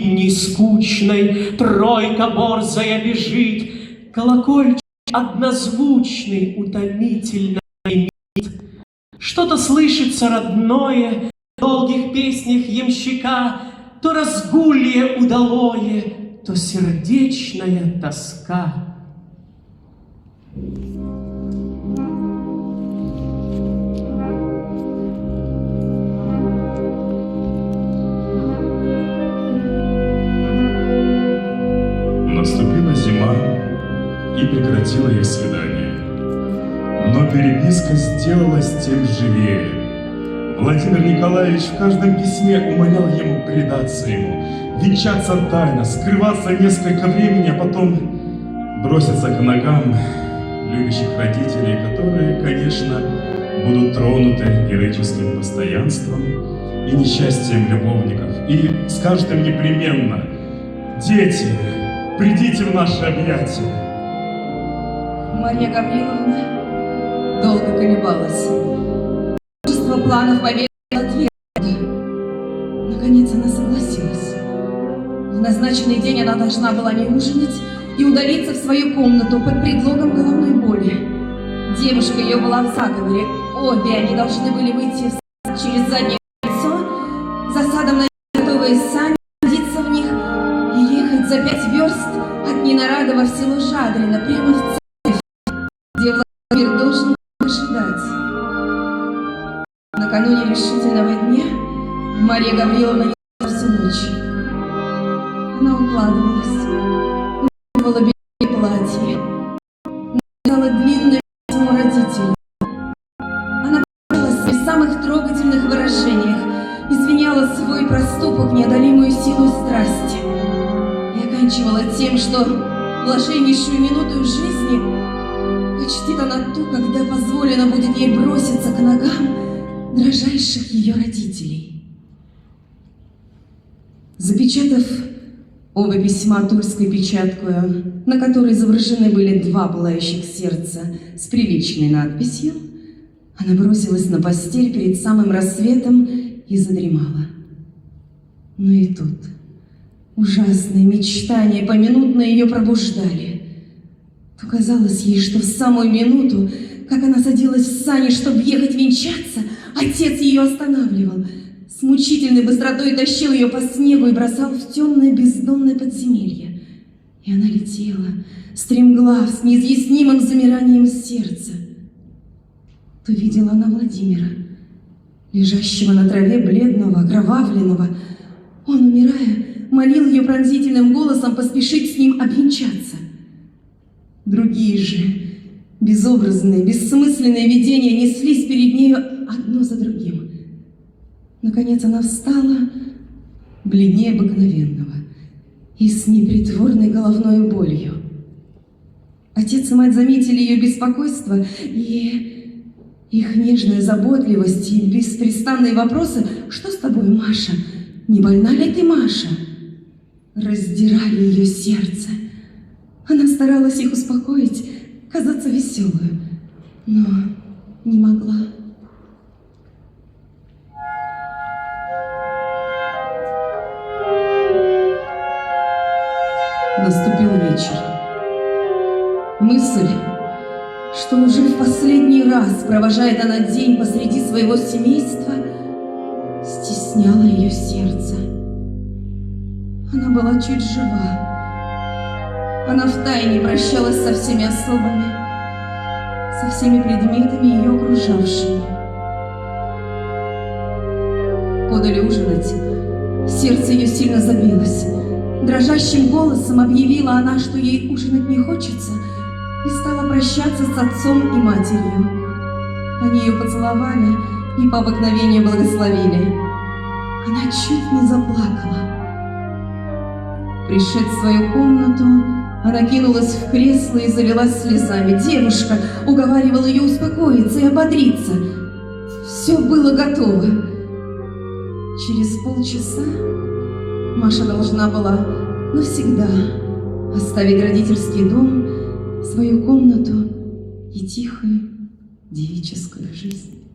Не скучной тройка борзая бежит, колокольчик однозвучный утомительно гремит. Что-то слышится родное в долгих песнях ямщика, то разгулье удалое, то сердечная тоска. Наступила зима и прекратила их свидание. Но переписка сделалась тем живее. Владимир Николаевич в каждом письме умолял ему предаться ему, венчаться тайно, скрываться несколько времени, а потом броситься к ногам любящих родителей, которые, конечно, будут тронуты героическим постоянством и несчастьем любовников, и скажут им непременно: «Дети, придите в наши объятия». Марья Гавриловна долго колебалась. Множество планов поверила ответа. Наконец она согласилась. В назначенный день она должна была не ужинать и удалиться в свою комнату под предлогом головной боли. Девушка ее была в заговоре. Обе они должны были выйти в сад через заднее крыльцо, за садом найти готовые сани, садиться в них и ехать за 5 верст от Ненарадова в село Жадрино, прямо в церковь, где Владимир должен ожидать. Накануне решительного дня Марья Гавриловна не спала всю ночь. Она укладывалась, укладывала белое платье, написала длинное письмо родителям. Она прощалась в самых трогательных выражениях, извиняла свой проступок, неодолимую силу страсти, и оканчивала тем, что блаженнейшую минуту жизни почтит она ту, когда позволено будет ей броситься к ногам дрожайших ее родителей. Запечатав оба письма тульской печаткою, на которой изображены были 2 пылающих сердца с приличной надписью, она бросилась на постель перед самым рассветом и задремала. Но и тут ужасные мечтания поминутно ее пробуждали. То казалось ей, что в самую минуту, как она садилась в сани, чтобы ехать венчаться, отец ее останавливал, с мучительной быстротой тащил ее по снегу и бросал в темное бездонное подземелье. И она летела, стремглав, с неизъяснимым замиранием сердца. То видела она Владимира, лежащего на траве, бледного, окровавленного. Он, умирая, молил ее пронзительным голосом поспешить с ним обвенчаться. Другие же безобразные, бессмысленные видения неслись перед нею одно за другим. Наконец она встала, бледнее обыкновенного, и с непритворной головной болью. Отец и мать заметили ее беспокойство, и их нежная заботливость и беспрестанные вопросы: «Что с тобой, Маша? Не больна ли ты, Маша?» раздирали ее сердце. Она старалась их успокоить, казаться веселой, но не могла. Наступил вечер. Мысль, что уже в последний раз провожает она день посреди своего семейства, стесняла ее сердце. Она была чуть жива. Она втайне прощалась со всеми особами, со всеми предметами, ее окружавшими. Подали ужинать. Сердце ее сильно забилось. Дрожащим голосом объявила она, что ей ужинать не хочется, и стала прощаться с отцом и матерью. Они ее поцеловали и по обыкновению благословили. Она чуть не заплакала. Пришед в свою комнату, она кинулась в кресло и залилась слезами. Девушка уговаривала ее успокоиться и ободриться. Все было готово. Через полчаса Маша должна была навсегда оставить родительский дом, свою комнату и тихую девическую жизнь.